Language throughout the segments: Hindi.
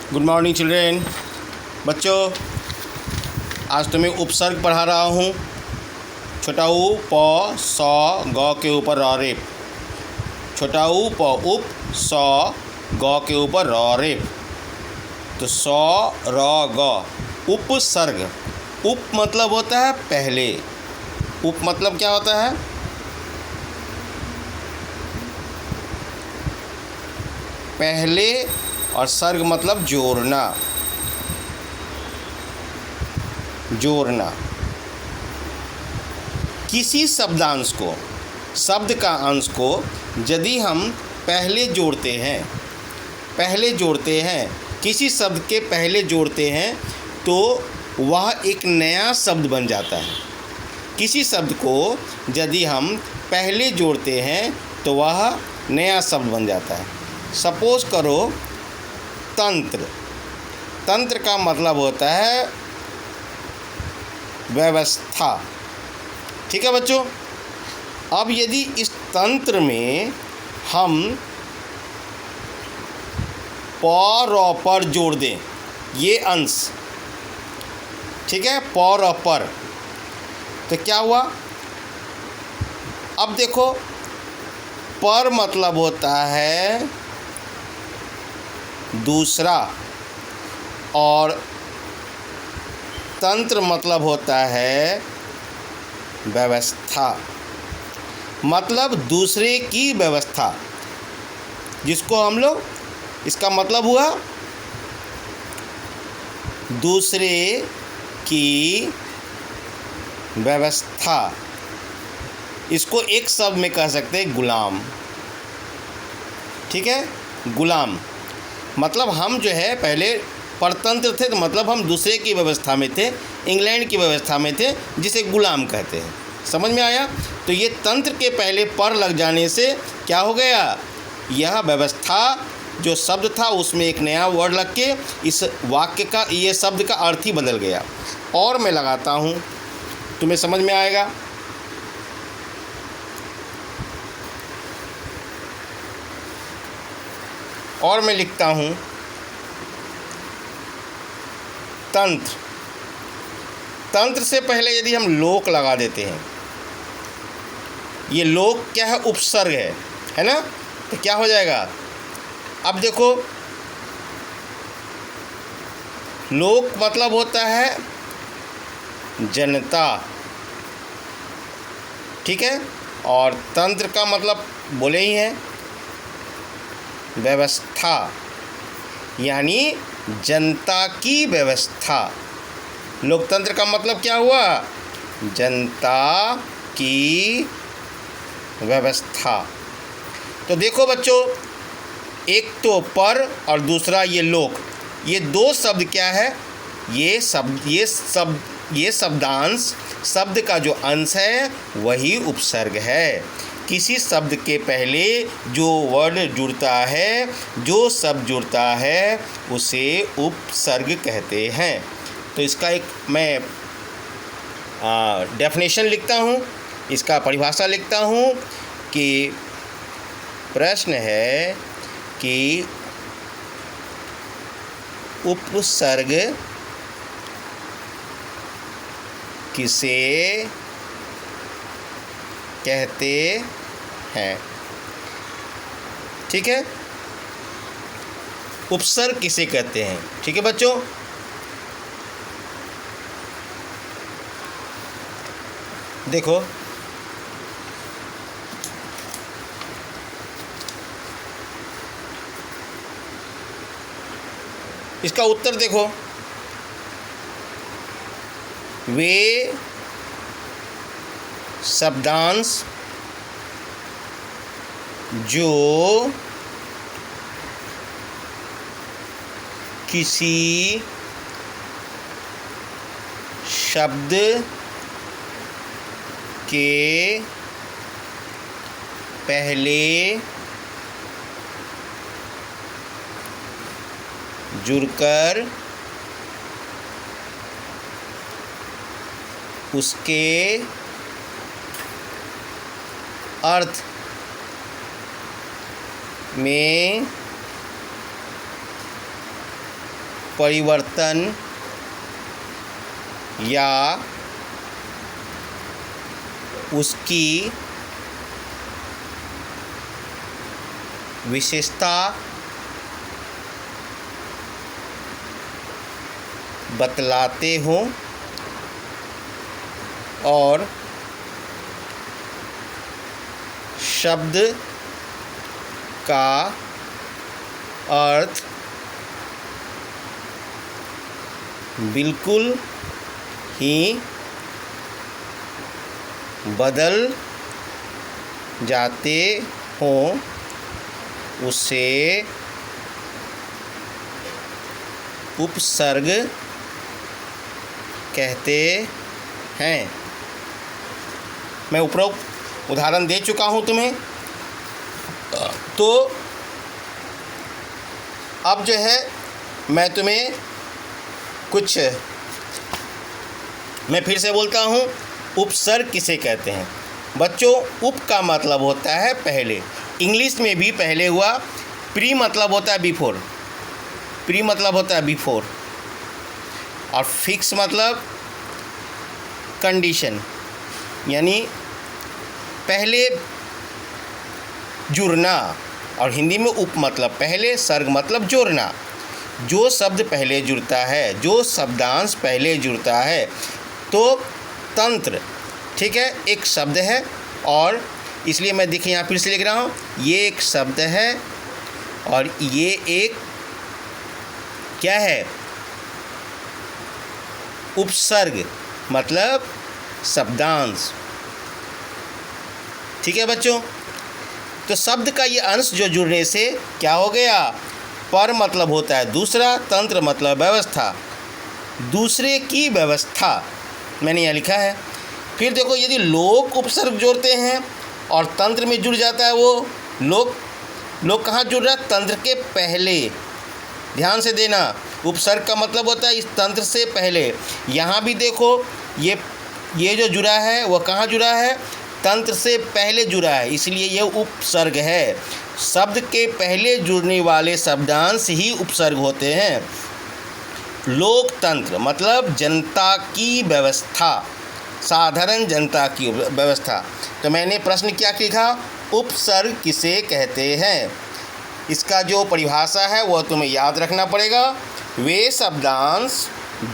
Good morning children. बच्चों, आज तुम्हें उपसर्ग पढ़ा रहा हूँ। छोटा ऊ प सौ ग के ऊपर र रेप। छोटा ऊ प उप सौ ग के ऊपर र रेप। तो सौ र ग उपसर्ग। उप मतलब होता है पहले। उप मतलब क्या होता है? पहले। और सर्ग मतलब जोड़ना। जोड़ना किसी शब्दांश को, शब्द का अंश को यदि हम पहले जोड़ते हैं, किसी शब्द के पहले जोड़ते हैं तो वह एक नया शब्द बन जाता है। किसी शब्द को यदि हम पहले जोड़ते हैं तो वह नया शब्द बन जाता है। सपोज करो तंत्र। तंत्र का मतलब होता है व्यवस्था। ठीक है बच्चों। अब यदि इस तंत्र में हम प र पर जोड़ दें, ये अंश, ठीक है, प र पर, तो क्या हुआ? अब देखो, पर मतलब होता है दूसरा और तंत्र मतलब होता है व्यवस्था। मतलब दूसरे की व्यवस्था, जिसको हम लोग, इसका मतलब हुआ दूसरे की व्यवस्था। इसको एक शब्द में कह सकते हैं गुलाम। ठीक है, गुलाम मतलब हम जो है पहले परतंत्र थे, तो मतलब हम दूसरे की व्यवस्था में थे, इंग्लैंड की व्यवस्था में थे, जिसे गुलाम कहते हैं। समझ में आया? तो ये तंत्र के पहले पर लग जाने से क्या हो गया? यह व्यवस्था जो शब्द था उसमें एक नया वर्ड लग के इस वाक्य का, ये शब्द का अर्थ ही बदल गया। और मैं लगाता हूँ, तुम्हें समझ में आएगा। और मैं लिखता हूँ तंत्र। तंत्र से पहले यदि हम लोक लगा देते हैं, ये लोक क्या है? उपसर्ग है ना? तो क्या हो जाएगा? अब देखो, लोक मतलब होता है जनता। ठीक है, और तंत्र का मतलब बोले ही हैं व्यवस्था, यानी जनता की व्यवस्था। लोकतंत्र का मतलब क्या हुआ? जनता की व्यवस्था। तो देखो बच्चों, एक तो पर और दूसरा ये लोक, ये दो शब्द क्या है? ये शब्दांश, शब्द का जो अंश है वही उपसर्ग है। किसी शब्द के पहले जो वर्ड जुड़ता है, जो शब्द जुड़ता है, उसे उपसर्ग कहते हैं। तो इसका एक मैं डेफिनेशन लिखता हूँ, इसका परिभाषा लिखता हूँ कि प्रश्न है कि उपसर्ग किसे कहते हैं? ठीक है, उपसर्ग किसे कहते हैं? ठीक है बच्चों। देखो, इसका उत्तर देखो, वे शब्दांश जो किसी शब्द के पहले जुड़कर उसके अर्थ में परिवर्तन या उसकी विशेषता बतलाते हों और शब्द का अर्थ बिल्कुल ही बदल जाते हों, उसे उपसर्ग कहते हैं। मैं उपरोक्त उदाहरण दे चुका हूँ तुम्हें, तो अब जो है मैं तुम्हें कुछ, मैं फिर से बोलता हूँ, उपसर्ग किसे कहते हैं। बच्चों, उप का मतलब होता है पहले, इंग्लिश में भी पहले हुआ। प्री मतलब होता है बिफोर, प्री मतलब होता है बिफोर, और फिक्स मतलब कंडीशन, यानी पहले जुड़ना। और हिंदी में उप मतलब पहले, सर्ग मतलब जोड़ना। जो शब्द पहले जुड़ता है, जो शब्दांश पहले जुड़ता है, तो तंत्र, ठीक है, एक शब्द है। और इसलिए मैं देखिए यहाँ फिर से लिख रहा हूँ, ये एक शब्द है और ये एक क्या है, उपसर्ग मतलब शब्दांश। ठीक है बच्चों, तो शब्द का ये अंश जो जुड़ने से क्या हो गया, पर मतलब होता है दूसरा, तंत्र मतलब व्यवस्था, दूसरे की व्यवस्था, मैंने यहाँ लिखा है। फिर देखो, यदि लोक उपसर्ग जोड़ते हैं और तंत्र में जुड़ जाता है, वो लोक कहाँ जुड़ रहा है, तंत्र के पहले। ध्यान से देना, उपसर्ग का मतलब होता है इस तंत्र से पहले। यहाँ भी देखो, ये जो जुड़ा है वह कहाँ जुड़ा है, तंत्र से पहले जुड़ा है, इसलिए यह उपसर्ग है। शब्द के पहले जुड़ने वाले शब्दांश ही उपसर्ग होते हैं। लोकतंत्र मतलब जनता की व्यवस्था, साधारण जनता की व्यवस्था। तो मैंने प्रश्न क्या लिखा, उपसर्ग किसे कहते हैं। इसका जो परिभाषा है वह तुम्हें याद रखना पड़ेगा। वे शब्दांश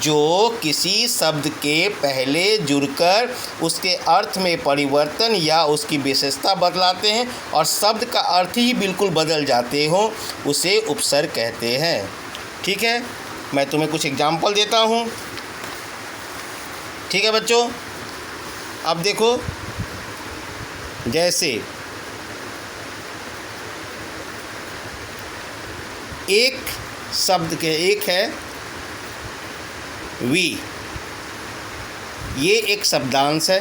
जो किसी शब्द के पहले जुड़कर उसके अर्थ में परिवर्तन या उसकी विशेषता बदलाते हैं और शब्द का अर्थ ही बिल्कुल बदल जाते हों, उसे उपसर्ग कहते हैं। ठीक है, मैं तुम्हें कुछ एग्जाम्पल देता हूँ। ठीक है बच्चों, अब देखो, जैसे एक शब्द के एक है वी, ये एक शब्दांश है,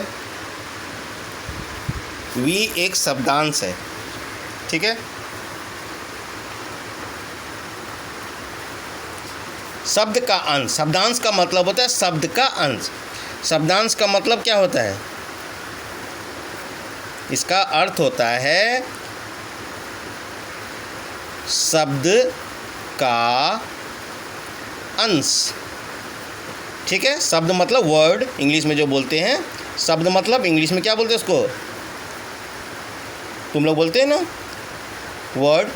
वी एक शब्दांश है। ठीक है, शब्द का अंश, शब्दांश का मतलब होता है शब्द का अंश। शब्दांश का मतलब क्या होता है, इसका अर्थ होता है शब्द का अंश। ठीक है, शब्द मतलब वर्ड, इंग्लिश में जो बोलते हैं, शब्द मतलब इंग्लिश में क्या बोलते हैं उसको, तुम लोग बोलते हैं ना, वर्ड।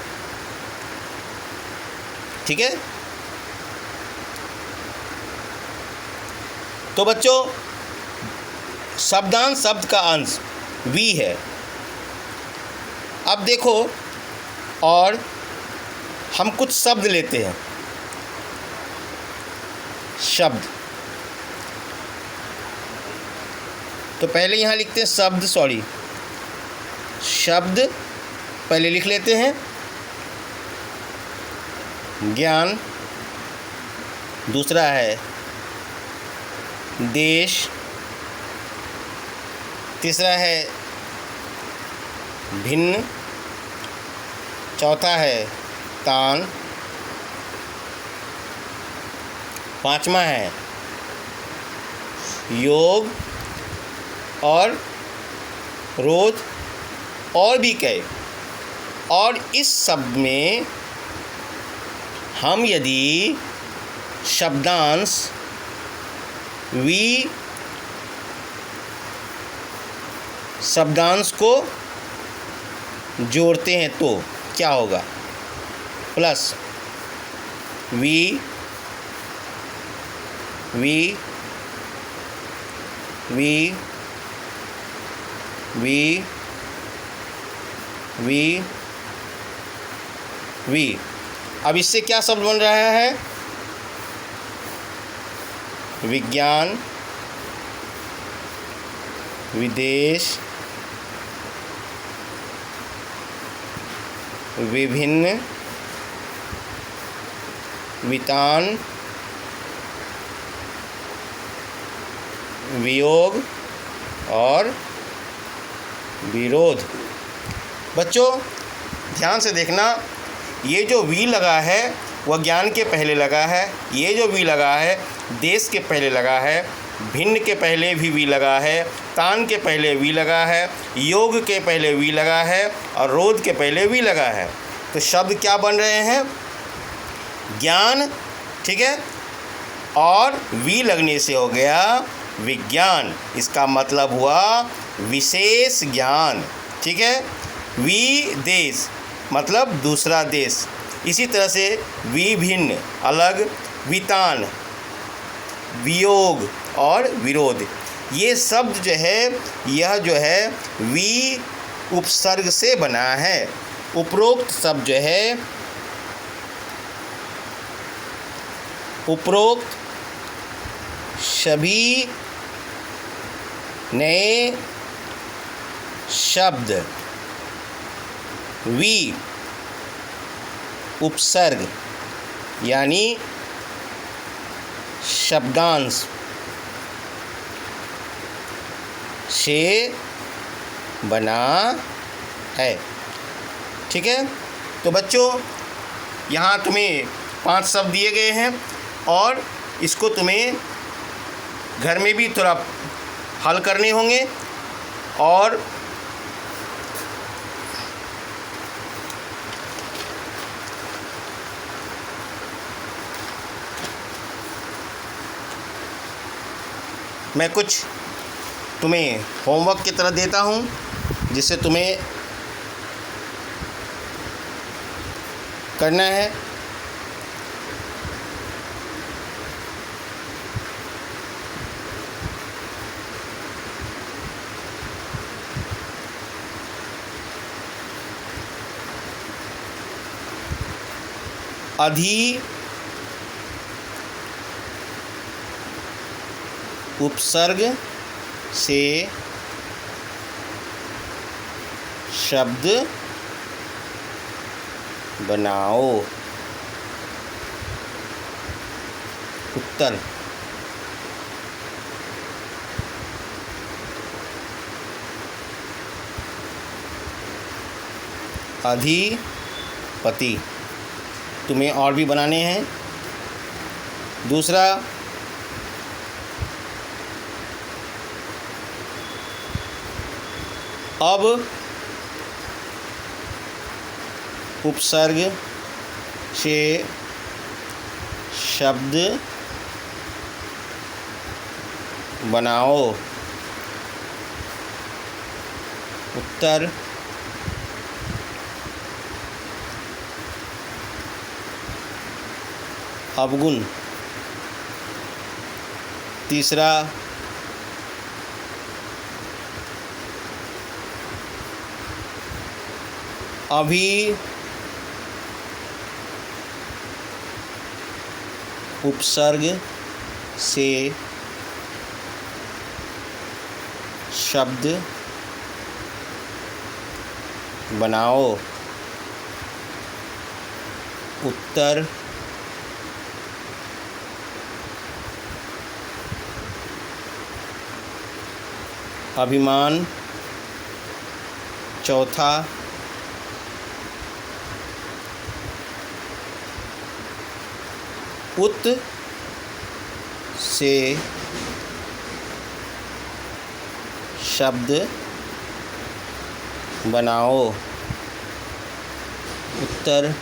ठीक है, तो बच्चों, शब्दांश शब्द का अंश वी है। अब देखो, और हम कुछ शब्द लेते हैं, शब्द, तो पहले यहाँ लिखते हैं शब्द, शब्द पहले लिख लेते हैं। ज्ञान, दूसरा है देश, तीसरा है भिन्न, चौथा है तान, पांचवा है योग और रोज, और भी कई। और इस शब्द में हम यदि शब्दांश वी शब्दांश को जोड़ते हैं तो क्या होगा? Plus V V V V V V. अब इससे क्या शब्द बन रहा है? विज्ञान, विदेश, विभिन्न, वितान, वियोग और विरोध। बच्चों ध्यान से देखना, ये जो वी लगा है वह ज्ञान के पहले लगा है, ये जो वी लगा है देश के पहले लगा है, भिन्न के पहले भी वी लगा है, तान के पहले वी लगा है, योग के पहले वी लगा है और रोध के पहले वी लगा है। तो शब्द क्या बन रहे हैं? ज्ञान, ठीक है, और वी लगने से हो गया विज्ञान। इसका मतलब हुआ विशेष ज्ञान, ठीक है। वी देश मतलब दूसरा देश। इसी तरह से विभिन्न अलग, वितान वियोग और विरोध। ये शब्द जो है यह जो है वी उपसर्ग से बना है। उपरोक्त शब्द जो है, उपरोक्त सभी नए शब्द वी उपसर्ग यानी शब्दांश से बना है, ठीक है। तो बच्चों यहाँ तुम्हें 5 शब्द दिए गए हैं और इसको तुम्हें घर में भी थोड़ा हल करने होंगे और मैं कुछ तुम्हें होमवर्क की तरह देता हूँ जिससे तुम्हें करना है। अधि उपसर्ग से शब्द बनाओ। उत्तर अधिपति। तुम्हें और भी बनाने हैं। दूसरा अब उपसर्ग से शब्द बनाओ। उत्तर अवगुण। तीसरा अभी उपसर्ग से शब्द बनाओ। उत्तर अभिमान। चौथा उत से शब्द बनाओ। उत्तर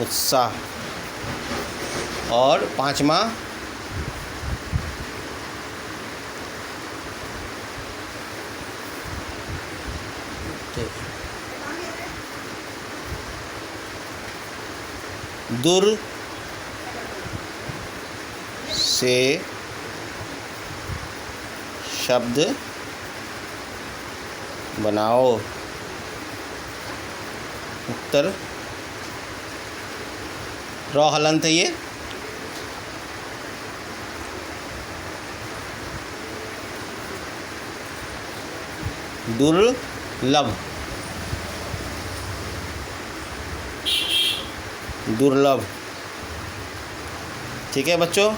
उत्साह। और पाँचवा दूर से शब्द बनाओ। उत्तर र हलंत है ये। दुर्लभ, दुर्लभ। ठीक है बच्चों,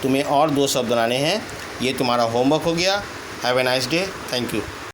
तुम्हें और 2 शब्द बनाने हैं। ये तुम्हारा होमवर्क हो गया। Have a nice day. Thank you.